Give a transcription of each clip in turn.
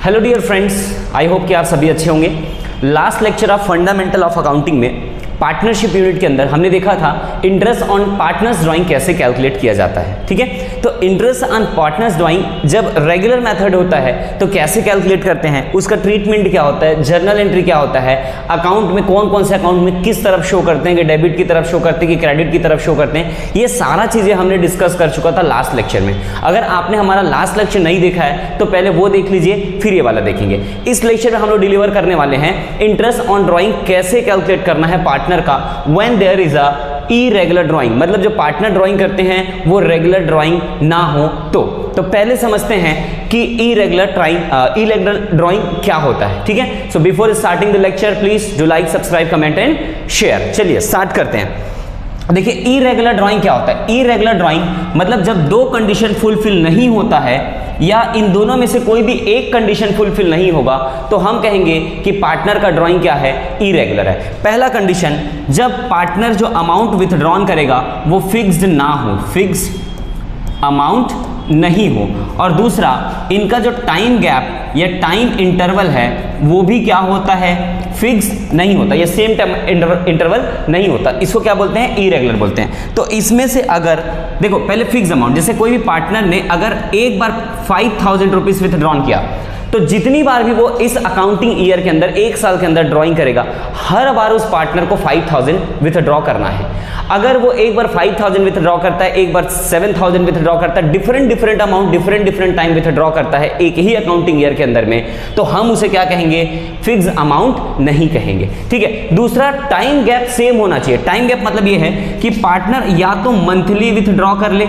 Hello dear friends, I hope कि आप सभी अच्छे होंगे। Last lecture of fundamental of accounting में पार्टनरशिप यूनिट के अंदर हमने देखा था इंटरेस्ट ऑन पार्टनर्स ड्राइंग कैसे कैलकुलेट किया जाता है। ठीक है, तो इंटरेस्ट ऑन पार्टनर्स ड्राइंग जब रेगुलर मेथड होता है तो कैसे कैलकुलेट करते हैं, उसका ट्रीटमेंट क्या होता है, जर्नल एंट्री क्या होता है, अकाउंट में कौन कौन से अकाउंट में किस तरफ शो करते हैं कि डेबिट की तरफ शो करते हैं कि क्रेडिट की तरफ शो करते हैं, ये सारा चीज़ें हमने डिस्कस कर चुका था लास्ट लेक्चर में। अगर आपने हमारा लास्ट लेक्चर नहीं देखा है तो पहले वो देख लीजिए, फिर ये वाला देखेंगे। इस लेक्चर में हम लोग डिलीवर करने वाले हैं इंटरेस्ट ऑन ड्राइंग कैसे कैलकुलेट करना है पार्टनर का when there is a irregular drawing, मतलब जो पार्टनर ड्राइंग करते हैं वो रेगुलर ड्राइंग ना हो तो पहले समझते हैं कि इरेगुलर ड्राइंग क्या होता है। ठीक है, so before starting the lecture please do like, subscribe, comment and share. चलिए स्टार्ट करते हैं। देखिए इरेगुलर ड्राइंग क्या होता है। इरेगुलर ड्राइंग मतलब जब दो कंडीशन फुलफिल नहीं होता है या इन दोनों में से कोई भी एक कंडीशन फुलफिल नहीं होगा तो हम कहेंगे कि पार्टनर का ड्राइंग क्या है, इरेगुलर है। पहला कंडीशन, जब पार्टनर जो अमाउंट विथड्रॉन करेगा वो फिक्स्ड ना हो, फिक्स्ड अमाउंट नहीं हो, और दूसरा इनका जो टाइम गैप या टाइम इंटरवल है वो भी क्या होता है, फिक्स नहीं होता, ये सेम टाइम इंटरवल नहीं होता। इसको क्या बोलते हैं, इरेगुलर बोलते हैं। तो इसमें से अगर देखो पहले फिक्स अमाउंट, जैसे कोई भी पार्टनर ने अगर एक बार 5000 रुपीज विथड्रॉन किया तो जितनी बार भी वो इस अकाउंटिंग ईयर के अंदर, एक साल के अंदर ड्राइंग करेगा, हर बार उस पार्टनर को 5000 विथड्रॉ करना है। अगर वो एक बार 5000 विथड्रॉ करता है, एक बार 7000 विथड्रॉ करता है, different amount different time withdraw करता है एक ही अकाउंटिंग ईयर के अंदर में, तो हम उसे क्या कहेंगे, फिक्स अमाउंट नहीं कहेंगे। ठीक है, दूसरा टाइम गैप सेम होना चाहिए। टाइम गैप मतलब ये है कि पार्टनर या तो मंथली विथड्रॉ कर ले,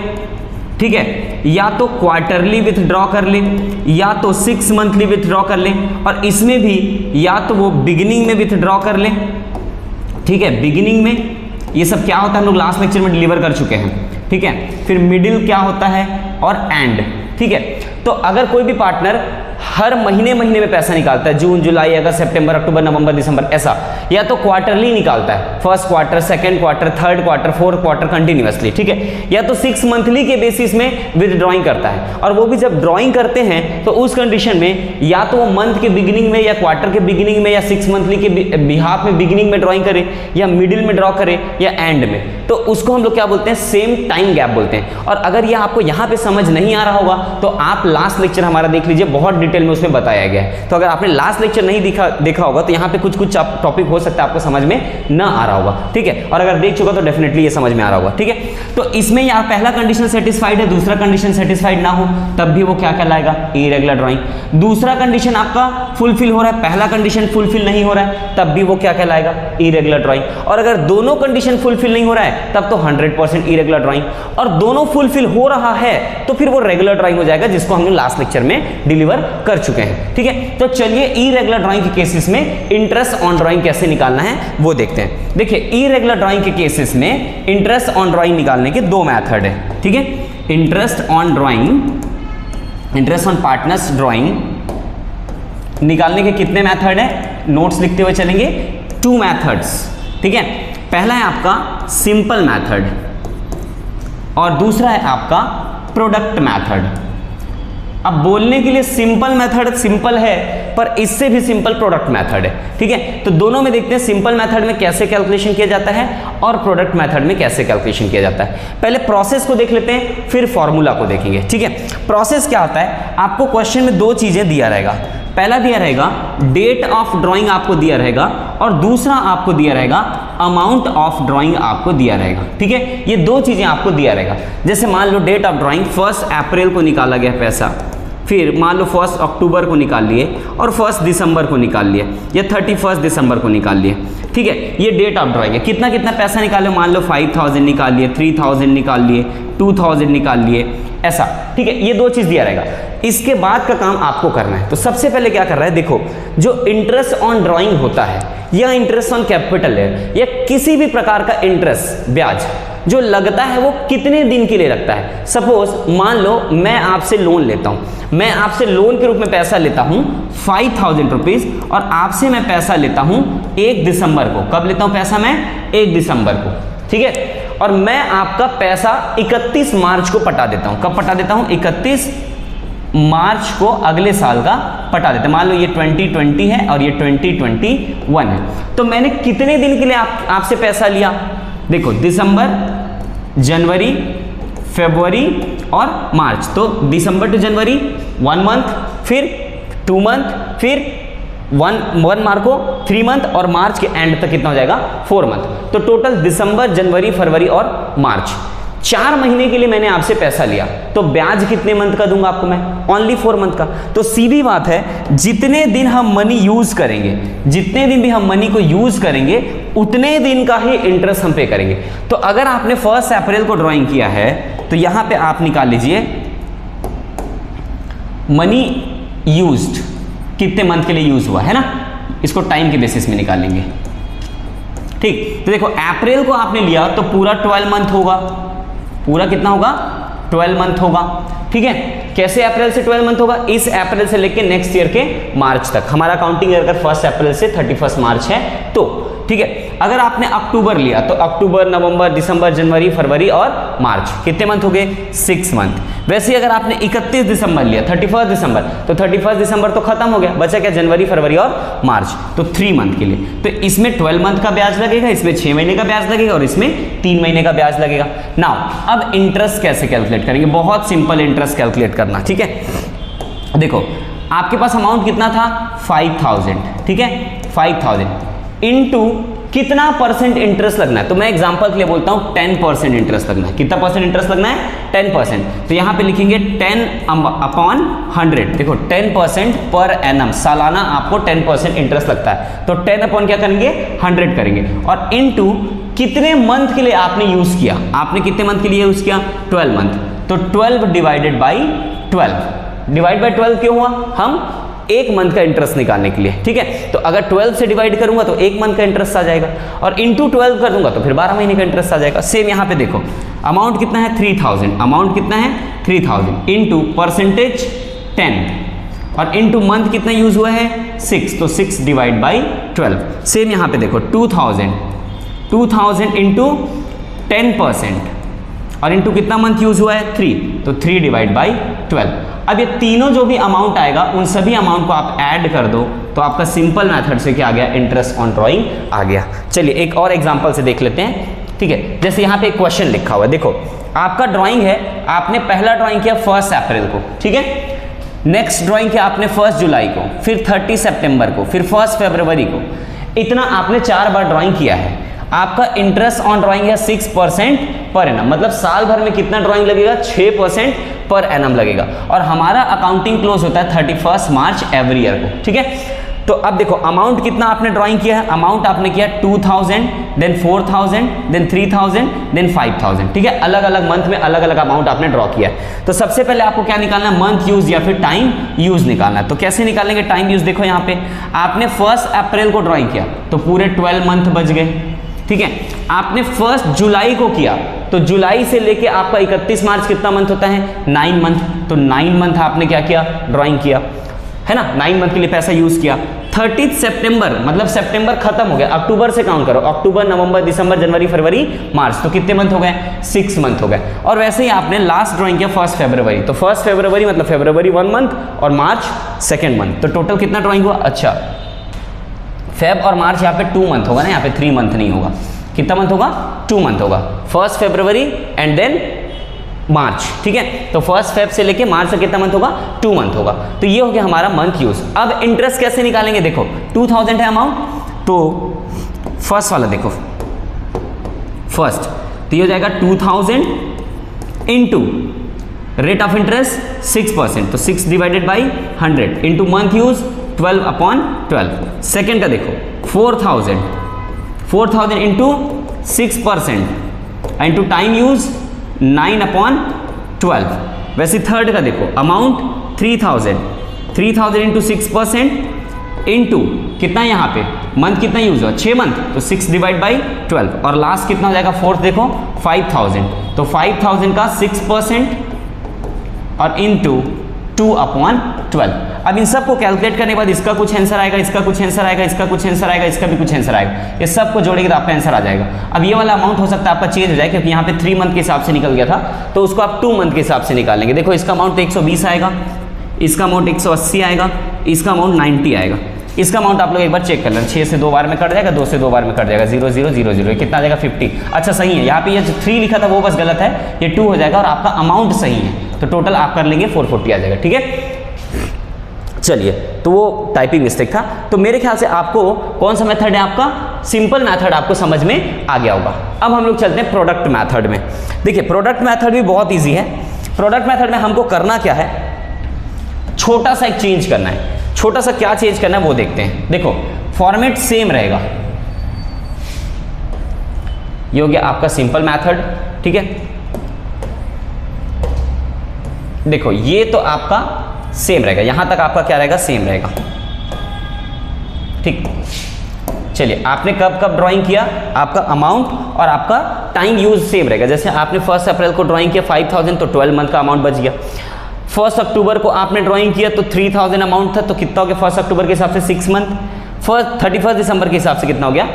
ठीक है, या तो क्वार्टरली विथड्रॉ कर ले, या तो 6 मंथली विथड्रॉ कर ले, और इसमें भी या तो वो बिगिनिंग में विथड्रॉ कर ले। ठीक है, बिगिनिंग में ये सब क्या होता है हम लोग लास्ट लेक्चर में डिलीवर कर चुके हैं। ठीक है, फिर मिडिल क्या होता है और एंड। ठीक है, तो अगर कोई भी पार्टनर हर महीने में पैसा निकालता है, जून, जुलाई, अगस्त, सितंबर, अक्टूबर, नवंबर, दिसंबर, ऐसा, या तो क्वार्टरली निकालता है, first quarter, second quarter, third quarter, fourth quarter continuously, ठीक है, या तो 6 मंथली के बेसिस में विथड्रॉइंग करता है। और वो भी जब ड्राइंग करते हैं तो उस कंडीशन में या तो वो मंथ के बिगिनिंग में या क्वार्टर के बिगिनिंग में या 6 मंथली के बिहाफ में बिगिनिंग में ड्राइंग करे, या मिडिल में ड्रॉ करे, या एंड में, तो उसको हम लोग क्या बोलते हैं, सेम टाइम गैप बोलते हैं। और अगर यह आपको यहाँ पे समझ नहीं आ रहा होगा तो आप लास्ट लेक्चर हमारा देख लीजिए, बहुत डिटेल में उसमें बताया गया है। तो अगर आपने लास्ट लेक्चर नहीं देखा होगा तो यहाँ पे कुछ टॉपिक हो सकता है आपको समझ में ना आ रहा होगा। ठीक है, और अगर देख चुका तो डेफिनेटली ये समझ में आ रहा होगा। ठीक है, तो इसमें यार पहला कंडीशन सेटिस्फाइड है, दूसरा कंडीशन सेटिस्फाइड ना हो तब भी वो क्या कहलाएगा, इरेगुलर ड्राइंग। दूसरा कंडीशन आपका फुलफिल हो रहा है, पहला कंडीशन फुलफिल नहीं हो रहा है, तब भी वो क्या कहलाएगा, इरेगुलर ड्राइंग। और अगर दोनों कंडीशन फुलफिल नहीं हो रहा है तब तो 100% इरेगुलर ड्राइंग, और दोनों फुलफिल हो रहा है तो फिर वो रेगुलर ड्राइंग हो जाएगा, जिसको हमने लास्ट लेक्चर में डिलीवर कर चुके हैं। ठीक है, तो चलिए इरेगुलर ड्राइंग के केसेस में इंटरेस्ट ऑन ड्राइंग कैसे निकालना है वो देखते हैं। देखिए इरेगुलर ड्राइंग के केसेस में इंटरेस्ट ऑन ड्राइंग निकालने के 2 मेथड है। ठीक है, interest on drawing, interest on partners drawing निकालने के कितने मेथड है, नोट्स लिखते हुए चलेंगे, 2 मेथड्स। ठीक है, पहला है आपका सिंपल मेथड और दूसरा है आपका प्रोडक्ट मेथड। अब बोलने के लिए सिंपल मेथड सिंपल है, पर इससे भी सिंपल प्रोडक्ट मेथड है। ठीक है, तो दोनों में देखते हैं सिंपल मेथड में कैसे कैलकुलेशन किया जाता है और प्रोडक्ट मेथड में कैसे कैलकुलेशन किया जाता है। पहले प्रोसेस को देख लेते हैं, फिर फॉर्मूला को देखेंगे। ठीक है, प्रोसेस क्या होता है, आपको क्वेश्चन में 2 चीजें दिया रहेगा। पहला दिया रहेगा डेट ऑफ ड्राइंग आपको दिया रहेगा, और दूसरा आपको दिया रहेगा अमाउंट ऑफ ड्राइंग आपको दिया रहेगा। ठीक है, ये 2 चीजें आपको दिया रहेगा। जैसे मान लो डेट ऑफ ड्राइंग 1 अप्रैल को निकाला गया पैसा, फिर मान लो 1 अक्टूबर को निकाल लिए, और 1 दिसंबर को निकाल लिए, या 31 दिसंबर को निकाल लिए। ठीक है, ये डेट ऑफ ड्राइंग है। कितना कितना पैसा निकाले, मान लो 5000 निकाल लिए, 3000 निकाल लिए, 2000 निकाल लिए, ऐसा। ठीक है, ये 2 चीज दिया रहेगा। इसके बाद का काम आपको करना है। तो सबसे पहले क्या कर रहा है, देखो जो इंटरेस्ट ऑन ड्राइंग होता है या इंटरेस्ट ऑन कैपिटल है या किसी भी प्रकार का इंटरेस्ट, ब्याज जो लगता है वो कितने दिन के लिए लगता है। सपोज मान लो मैं आपसे लोन लेता हूं, मैं आपसे लोन के रूप में पैसा लेता हूं 5000 रुपीज, और आपसे मैं पैसा लेता हूं 1 दिसंबर को। कब लेता हूं पैसा मैं, 1 दिसंबर को। ठीक है, और मैं आपका पैसा 31 मार्च को पटा देता हूं। कब पटा देता हूं, 31 मार्च को अगले साल का पटा देते हैं। मान लो ये 2020 है और ये 2021 है, तो मैंने कितने दिन के लिए आपसे पैसा लिया? देखो दिसंबर, जनवरी, फरवरी और मार्च। तो दिसंबर टू जनवरी 1 मंथ, फिर 2 मंथ, फिर 1 मार्को 3 मंथ और मार्च के एंड तक कितना हो जाएगा? 4 मंथ। तो टोटल दिसंबर, जनवरी, फरवरी और मार्च 4 महीने के लिए मैंने आपसे पैसा लिया। तो ब्याज कितने मंथ का दूंगा आपको मैं? ओनली 4 मंथ का। तो सीधी बात है, जितने दिन हम मनी यूज करेंगे, जितने दिन भी हम मनी को यूज करेंगे, उतने दिन का ही इंटरेस्ट हम पे करेंगे। तो अगर आपने 1 अप्रैल को ड्राइंग किया है तो यहां पे आप निकाल लीजिए मनी यूज्ड कितने मंथ के लिए यूज हुआ है ना, इसको टाइम के बेसिस में निकालेंगे। ठीक, तो देखो अप्रैल को आपने लिया तो पूरा 12 मंथ होगा। पूरा कितना होगा? 12 मंथ होगा। ठीक है, कैसे अप्रैल से 12 मंथ होगा? इस अप्रैल से लेके नेक्स्ट ईयर के मार्च तक। हमारा काउंटिंग अगर 1 अप्रैल से 31 मार्च है तो ठीक है। अगर आपने अक्टूबर लिया तो अक्टूबर, नवंबर, दिसंबर, जनवरी, फरवरी और मार्च कितने मंथ हो गए? 6 मंथ। वैसे ही अगर आपने 31 दिसंबर लिया, 31 दिसंबर, तो 31 दिसंबर तो खत्म हो गया, बचा क्या? जनवरी, फरवरी और मार्च, तो 3 मंथ के लिए। तो इसमें 12 मंथ का ब्याज लगेगा, इसमें 6 महीने का ब्याज लगेगा और इसमें 3 महीने का ब्याज लगेगा। नाउ अब इंटरेस्ट कैसे कैलकुलेट करेंगे? बहुत सिंपल इंटरेस्ट कैलकुलेट करना। ठीक है, देखो आपके पास अमाउंट कितना था? 5000। ठीक है, 5000 इनटू कितना परसेंट इंटरेस्ट लगना है? तो मैं एग्जांपल के लिए बोलता हूं 10% इंटरेस्ट लगना है। कितना परसेंट इंटरेस्ट लगना है? 10%। तो यहां पे लिखेंगे 10 अपॉन 100। देखो 10% पर एनम, सालाना आपको 10% इंटरेस्ट लगता है। तो 10 अपॉन क्या करेंगे? 100 करेंगे। और इनटू कितने मंथ के लिए आपने यूज किया? आपने कितने मंथ के लिए यूज किया? 12 मंथ। तो 12 डिवाइडेड बाई 12। डिवाइड बाई 12 क्यों हुआ? हम 1 मंथ का इंटरेस्ट निकालने के लिए। ठीक है, तो अगर 12 से डिवाइड करूंगा तो 1 मंथ का इंटरेस्ट आ जाएगा, और इंटू 12 कर दूंगा तो फिर 12 महीने का इंटरेस्ट आ जाएगा। सेम यहां पे देखो अमाउंट कितना है? 3000। अमाउंट कितना है? 3000 इनटू परसेंटेज 10 और इनटू मंथ कितना यूज हुआ है? 6। तो 6 डिवाइड बाई 12। सेम यहां पे देखो 2000 इंटू 10% और इनटू कितना मंथ यूज हुआ है? 3। तो 3 डिवाइड बाई 12। अब ये तीनों जो भी अमाउंट आएगा उन सभी अमाउंट को आप ऐड कर दो तो आपका सिंपल मेथड से क्या आ गया? इंटरेस्ट ऑन ड्राइंग आ गया। चलिए एक और एग्जांपल से देख लेते हैं। ठीक है, जैसे यहाँ पे एक क्वेश्चन लिखा हुआ है, देखो आपका ड्राइंग है, आपने पहला ड्राइंग किया 1 अप्रैल को। ठीक है, नेक्स्ट ड्राइंग किया आपने 1 जुलाई को, फिर 30 सितंबर को, फिर 1 फरवरी को। इतना आपने 4 बार ड्राइंग किया है। आपका इंटरेस्ट ऑन ड्राइंग है 6% पर एनम, मतलब साल भर में कितना ड्राइंग लगेगा? 6% पर एनम लगेगा। और हमारा अकाउंटिंग क्लोज होता है 31 मार्च एवरी ईयर को। ठीक है, तो अब देखो अमाउंट कितना आपने ड्राइंग किया है? अमाउंट आपने किया 2000, देन 4000, देन 3000, देन 5000। ठीक है, अलग अलग मंथ में अलग अलग अमाउंट आपने ड्रॉ किया है। तो सबसे पहले आपको क्या निकालना है? मंथ यूज या फिर टाइम यूज निकालना है। तो कैसे निकालेंगे टाइम यूज? देखो यहाँ पे आपने 1 अप्रैल को ड्राइंग किया तो पूरे 12 मंथ बच गए। ठीक है, आपने 1 जुलाई को किया तो जुलाई से लेके आपका 31 मार्च कितना मंथ होता है? 9 मंथ। तो 9 मंथ आपने क्या किया? ड्राइंग किया, है ना, 9 मंथ के लिए पैसा यूज किया। 30 सितंबर मतलब सितंबर खत्म हो गया, अक्टूबर से काउंट करो, अक्टूबर, नवंबर, दिसंबर, जनवरी, फरवरी, मार्च, तो कितने मंथ हो गए? 6 मंथ हो गए। और वैसे ही आपने लास्ट ड्राइंग किया 1 फरवरी, तो 1 फरवरी मतलब फरवरी 1 मंथ और मार्च 2nd मंथ। तो टोटल कितना ड्राइंग हुआ? अच्छा, फेब और मार्च यहाँ पे 2 मंथ होगा ना, यहाँ पे 3 मंथ नहीं होगा। कितना मंथ होगा? 2 मंथ होगा। 1 फरवरी एंड देन मार्च। ठीक है, तो 1 फेब से लेके मार्च तक कितना मंथ होगा? 2 मंथ होगा। तो ये हो गया हमारा मंथ यूज। अब इंटरेस्ट कैसे निकालेंगे? देखो 2000 है अमाउंट, तो फर्स्ट वाला देखो, फर्स्ट तो ये हो जाएगा 2000 इंटू रेट ऑफ इंटरेस्ट 6%, तो 6 divided by 100 into month use 12 upon 12। Second का देखो 4000 into 6% into time use 9 upon 12। वैसे थर्ड का देखो अमाउंट 3000 इंटू 6% इंटू कितना यहाँ पे मंथ कितना यूज हुआ? 6 मंथ, तो 6 डिवाइड बाई 12। और लास्ट कितना हो जाएगा? फोर्थ देखो 5000, तो 5000 का 6% और इंटू 2 अपॉन 12। अब इन सबको कैलकुलेट करने के बाद इसका कुछ आंसर आएगा, इसका कुछ आंसर आएगा, इसका कुछ आंसर आएगा, इसका भी कुछ आंसर आएगा। ये सबको जोड़ेंगे तो आपका आंसर आ जाएगा। अब ये वाला अमाउंट हो सकता है आपका चेंज हो जाए, क्योंकि यहाँ पे 3 मंथ के हिसाब से निकल गया था, तो उसको आप 2 मंथ के हिसाब से निकालेंगे। देखो इसका अमाउंट तो 120 आएगा, इसका अमाउंट 180 आएगा, इसका अमाउंट 90 आएगा। इसका अमाउंट आप लोग एक बार चेक कर लेना, 6 से 2 बार में कट जाएगा, 2 से 2 बार में कट जाएगा, 0 0 0 0, कितना आ जाएगा 50। अच्छा सही है, यहाँ पे ये जो 3 लिखा था वो बस गलत है, ये 2 हो जाएगा और आपका अमाउंट सही है, तो टोटल आप कर लेंगे 440 आ जाएगा। ठीक है, चलिए, तो वो टाइपिंग मिस्टेक था। तो मेरे ख्याल से आपको कौन सा मेथड है, आपका सिंपल मेथड आपको समझ में आ गया होगा। अब हम लोग चलते हैं प्रोडक्ट मेथड में। देखिए प्रोडक्ट मेथड भी बहुत इजी है। प्रोडक्ट मेथड में हमको करना क्या है, छोटा सा एक चेंज करना है। छोटा सा क्या चेंज करना है वो देखते हैं। देखो फॉर्मेट सेम रहेगा, ये हो गया आपका सिंपल मेथड। ठीक है, देखो ये तो आपका सेम रहेगा, यहां तक आपका क्या रहेगा, सेम रहेगा। ठीक, चलिए आपने कब कब ड्राइंग किया, आपका अमाउंट और आपका टाइम यूज सेम रहेगा। जैसे आपने 1 अप्रैल को ड्राइंग किया 5000, तो 12 मंथ का अमाउंट बच गया। 1 अक्टूबर को आपने ड्राइंग किया तो 3000 अमाउंट था, तो कितना हो गया 1 अक्टूबर के हिसाब से 6 मंथ। 31 दिसंबर के हिसाब से कितना हो गया,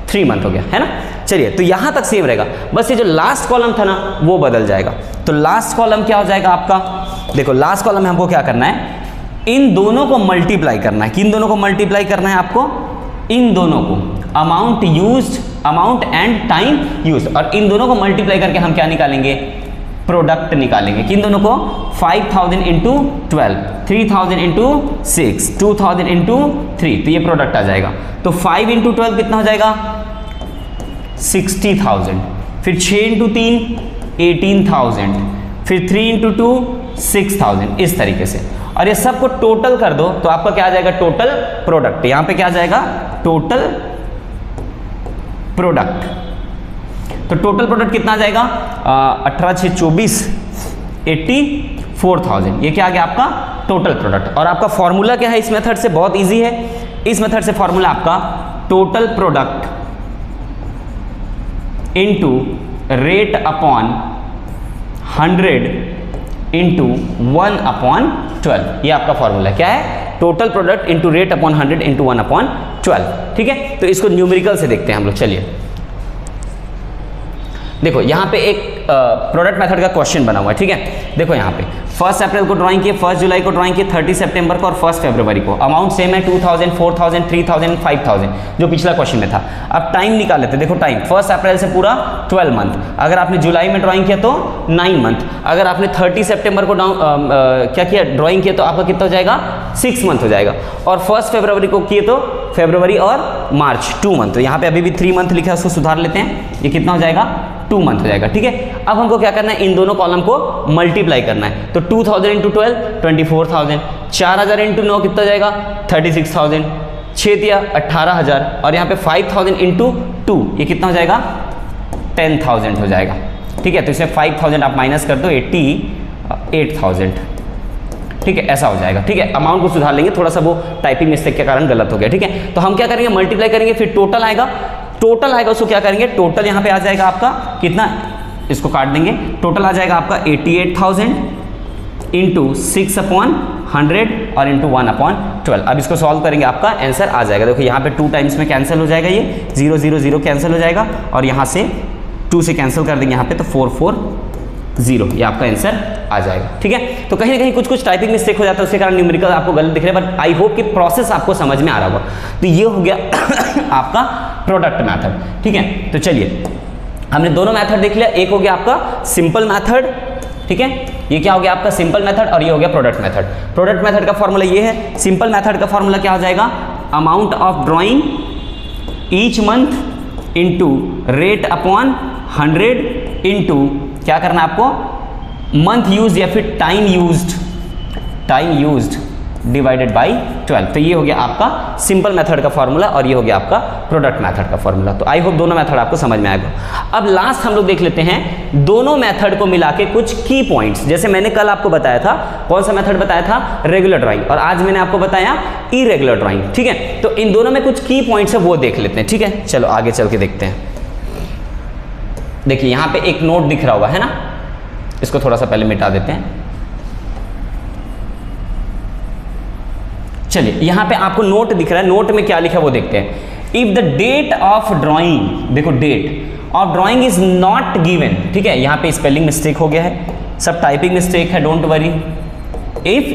3 मंथ हो गया, है ना। चलिए, तो यहां तक सेम रहेगा, बस ये जो लास्ट कॉलम था ना वो बदल जाएगा। तो लास्ट कॉलम क्या हो जाएगा आपका, देखो लास्ट कॉलम में हमको क्या करना है, इन दोनों को मल्टीप्लाई करना है। किन दोनों को मल्टीप्लाई करना है आपको, इन दोनों को, amount used, amount and time used, और इन दोनों को मल्टीप्लाई करके हम क्या निकालेंगे, प्रोडक्ट निकालेंगे। किन दोनों को, 5000 इंटू 12, 3000 इंटू 6, 2000 इंटू 3, तो ये प्रोडक्ट आ जाएगा। तो 5 इंटू 12 कितना हो जाएगा, 60,000, फिर 6 इंटू 3 18,000, फिर 3 इंटू 2 6,000, इस तरीके से। और ये सबको टोटल कर दो तो आपका क्या आ जाएगा, टोटल प्रोडक्ट। यहां पे क्या आ जाएगा, टोटल प्रोडक्ट। तो टोटल प्रोडक्ट कितना आ जाएगा, 18 6 24, 84,000। ये क्या आ गया आपका टोटल प्रोडक्ट। और आपका फॉर्मूला क्या है इस मेथड से, बहुत इजी है। इस मेथड से फॉर्मूला आपका total product into rate upon 100 into 1/12, ये आपका फॉर्मूला क्या है, total product into rate upon 100 into 1/12। ठीक है, तो इसको न्यूमेरिकल से देखते हैं हम लोग। चलिए देखो यहाँ पे एक प्रोडक्ट मेथड का क्वेश्चन बना हुआ है। ठीक है, देखो यहाँ पे 1 अप्रैल को ड्राइंग किए, 1 जुलाई को ड्राइंग किए, 30 सितंबर को और 1 फरवरी को। अमाउंट सेम है, 2000, 4000, 3000, 5000, जो पिछला क्वेश्चन में था। अब टाइम निकाल लेते हैं। देखो टाइम 1 अप्रैल से पूरा 12 मंथ, अगर आपने जुलाई में ड्राइंग किया तो 9 मंथ, अगर आपने 30 सितंबर को क्या किया ड्राइंग किया तो आपका कितना हो जाएगा, 6 मंथ हो जाएगा। और 1 फरवरी को किए तो फरवरी और मार्च 2 मंथ। तो यहाँ पे अभी भी 3 मंथ लिखा है, उसको सुधार लेते हैं, ये कितना हो जाएगा, 2 मंथ हो जाएगा। ठीक है, अब हमको क्या करना है, इन दोनों कॉलम को मल्टीप्लाई करना है। तो 2000 इंटू 12 24,000, 4000 इंटू 9 कितना हो जाएगा, 36,000, 6 दिया 18,000, और यहाँ पे 5000 इंटू 2 ये कितना हो जाएगा, 10,000 हो जाएगा। ठीक है, तो इसमें 5000 आप माइनस कर दो, 88,000। ठीक है, ऐसा हो जाएगा। ठीक है, अमाउंट को सुधार लेंगे, थोड़ा सा वो टाइपिंग मिस्टेक के कारण गलत हो गया। ठीक है, तो हम क्या करेंगे, मल्टीप्लाई करेंगे, फिर टोटल आएगा। टोटल आएगा उसको क्या करेंगे, टोटल यहाँ पे आ जाएगा आपका कितना, इसको काट देंगे, टोटल आ जाएगा आपका 88,000 इंटू 6/100 और इंटू 1/12। अब इसको सॉल्व करेंगे, आपका आंसर आ जाएगा। देखो यहाँ पे 2 टाइम्स में कैंसिल हो जाएगा, ये 0 0 0 कैंसिल हो जाएगा, और यहाँ से 2 से कैंसिल कर देंगे यहाँ पे, तो 440, ये आपका आंसर आ जाएगा। ठीक है, तो कहीं ना कहीं कुछ टाइपिंग मिस्टेक हो जाता है, उसके कारण न्यूमेरिकल आपको गलत दिख रहा है, बट आई होप कि प्रोसेस आपको समझ में आ रहा होगा। तो ये हो गया आपका प्रोडक्ट मेथड। ठीक है, तो चलिए हमने दोनों मेथड देख लिया, एक हो गया आपका सिंपल मेथड। ठीक है, ये क्या हो गया आपका सिंपल मेथड, और ये हो गया प्रोडक्ट मेथड। प्रोडक्ट मेथड का फॉर्मूला ये है, सिंपल मेथड का फॉर्मूला क्या हो जाएगा, amount of drawing each month into rate upon 100 into क्या करना है आपको, मंथ यूज या फिर टाइम यूज्ड डिवाइडेड बाई 12। तो ये हो गया आपका सिंपल मेथड का फॉर्मूला, और ये हो गया आपका प्रोडक्ट मेथड का फॉर्मूला। तो आई होप दोनों मेथड आपको समझ में आएगा। अब लास्ट हम लोग देख लेते हैं दोनों मेथड को मिला के कुछ की पॉइंट्स। जैसे मैंने कल आपको बताया था, कौन सा मेथड बताया था, रेगुलर ड्राइंग, और आज मैंने आपको बताया इरेगुलर ड्राइंग। ठीक है, तो इन दोनों में कुछ की पॉइंट्स है वो देख लेते हैं। ठीक है, चलो आगे चल के देखते हैं। देखिए यहाँ पे एक नोट दिख रहा हुआ है ना, इसको थोड़ा सा पहले मिटा देते हैं। चलिए यहाँ पे आपको नोट दिख रहा है, नोट में क्या लिखा है वो देखते हैं। If the date of drawing, देखो date of drawing is not given. ठीक है, यहाँ पे स्पेलिंग मिस्टेक हो गया है, सब टाइपिंग मिस्टेक है, don't worry. if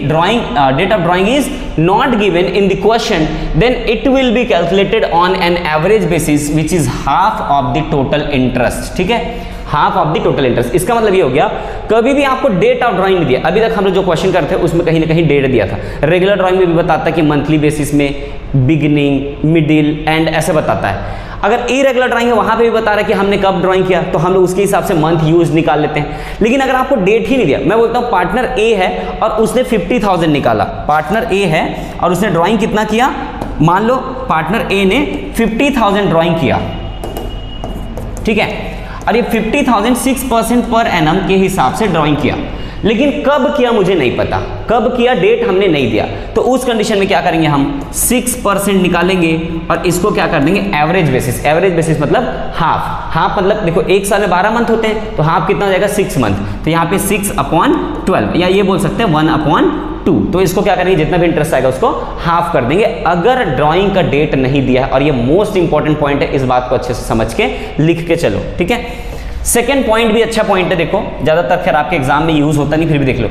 date of drawing is not given in the question, then it will be calculated on an average basis which is half of the total interest. ठीक है, half of the total interest. इसका मतलब ये हो गया, कभी भी आपको डेट ऑफ ड्राइंग नहीं दिया, अभी तक हम लोग जो क्वेश्चन करते हैं उसमें कहीं ना कहीं डेट दिया था। रेगुलर ड्राइंग में भी बताता है कि मंथली बेसिस में, बिगिनिंग, मिडिल, एंड ऐसे बताता है। अगर इरेगुलर ड्राइंग है वहां पे भी बता रहा है कि हमने कब ड्राइंग किया, तो हम लोग उसके हिसाब से मंथ यूज निकाल लेते हैं। लेकिन अगर आपको डेट ही नहीं दिया, मैं बोलता हूं पार्टनर ए है और उसने 50,000 निकाला, पार्टनर ए है और उसने ड्राइंग कितना किया, मान लो पार्टनर ए ने 50,000 ड्राइंग किया, ठीक है, और ये 50,000 6% पर एनम के हिसाब से ड्राइंग किया, लेकिन कब किया मुझे नहीं पता, कब किया डेट हमने नहीं दिया, तो उस कंडीशन में क्या करेंगे, हम 6% निकालेंगे और इसको क्या कर देंगे, एवरेज बेसिस। एवरेज बेसिस मतलब हाफ, हाफ मतलब देखो एक साल में 12 मंथ होते हैं, तो हाफ कितना हो जाएगा, 6 मंथ, तो यहाँ पे 6/12 या ये बोल सकते हैं 1/2। तो इसको क्या करेंगे, जितना भी इंटरेस्ट आएगा उसको हाफ कर देंगे अगर ड्राइंग का डेट नहीं दिया है। और ये मोस्ट इंपॉर्टेंट पॉइंट है, इस बात को अच्छे से समझ के लिख के चलो, ठीक है। सेकेंड पॉइंट भी अच्छा पॉइंट है, देखो ज्यादातर खैर आपके एग्जाम में यूज होता नहीं, फिर भी देख लो,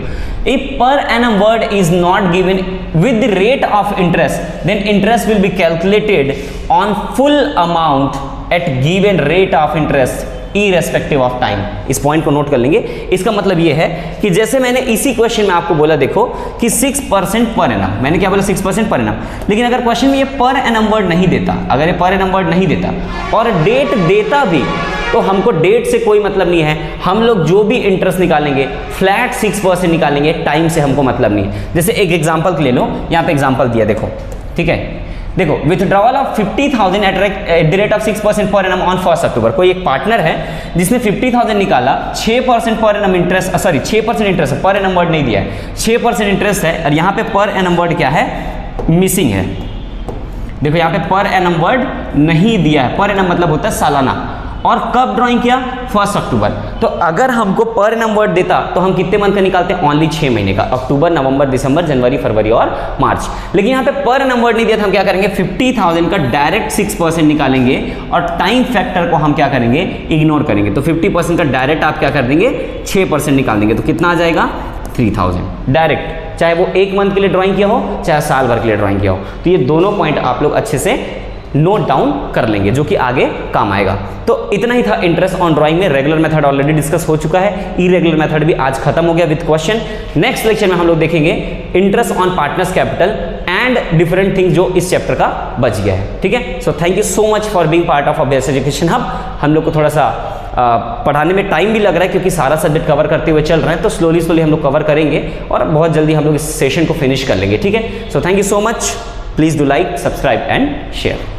if per annum word is not given with the rate of interest then interest will be calculated on full amount at given rate of interest irrespective of time. इस पॉइंट को note कर लेंगे। इसका मतलब ये है कि जैसे मैंने इसी क्वेश्चन में आपको बोला, देखो कि 6% पर एनम, मैंने क्या बोला 6% पर एनम, लेकिन अगर क्वेश्चन में ये पर एनम वर्ड नहीं देता, अगर ये पर एनम वर्ड नहीं देता और डेट देता भी, तो हमको डेट से कोई मतलब नहीं है, हम लोग जो भी इंटरेस्ट निकालेंगे फ्लैट 6% निकालेंगे, टाइम से हमको मतलब नहीं है। जैसे एक एग्जांपल ले लो, यहाँ पे एग्जांपल दिया देखो, ठीक है, देखो withdrawal of 50,000 at the rate of 6% per annum on 1 अक्टूबर। कोई एक पार्टनर है जिसने 50,000 निकाला, 6% per annum interest, sorry 6% interest है, पर एनम वर्ड नहीं दिया है, 6% इंटरेस्ट है, और यहाँ पे पर एनम वर्ड क्या है, मिसिंग है। देखो यहाँ पे पर एनम वर्ड नहीं दिया है, पर एनम मतलब होता है सालाना, और कब ड्राइंग किया, 1 अक्टूबर। तो अगर हमको पर एनम वर्ड देता तो हम कितने मंथ का निकालते हैं, ओनली 6 महीने का, अक्टूबर, नवंबर, दिसंबर, जनवरी, फरवरी और मार्च। लेकिन यहाँ पे पर एनम वर्ड नहीं दिया, तो हम क्या करेंगे, 50,000 का डायरेक्ट 6% निकालेंगे और टाइम फैक्टर को हम क्या करेंगे, इग्नोर करेंगे। तो 50% का डायरेक्ट आप क्या कर देंगे, 6% निकाल देंगे, तो कितना आ जाएगा, 3,000 डायरेक्ट, चाहे वो 1 मंथ के लिए ड्राइंग किया हो, चाहे साल भर के लिए ड्राइंग किया हो। तो ये दोनों पॉइंट आप लोग अच्छे से नोट डाउन कर लेंगे, जो कि आगे काम आएगा। तो इतना ही था इंटरेस्ट ऑन ड्राइंग में। रेगुलर मेथड ऑलरेडी डिस्कस हो चुका है, इरेगुलर मेथड भी आज खत्म हो गया विद क्वेश्चन। नेक्स्ट लेक्चर में हम लोग देखेंगे interest on partners capital and different thing जो इस चैप्टर का बच गया है, ठीक है। So thank you so much for being part of अभ्यास एजुकेशन हब। हम लोग को थोड़ा सा पढ़ाने में टाइम भी लग रहा है, क्योंकि सारा सब्जेक्ट कवर करते हुए चल रहे हैं, तो स्लोली हम लोग कवर करेंगे और बहुत जल्दी हम लोग इस सेशन को फिनिश कर लेंगे, ठीक है। So thank you so much, please do like, subscribe and share.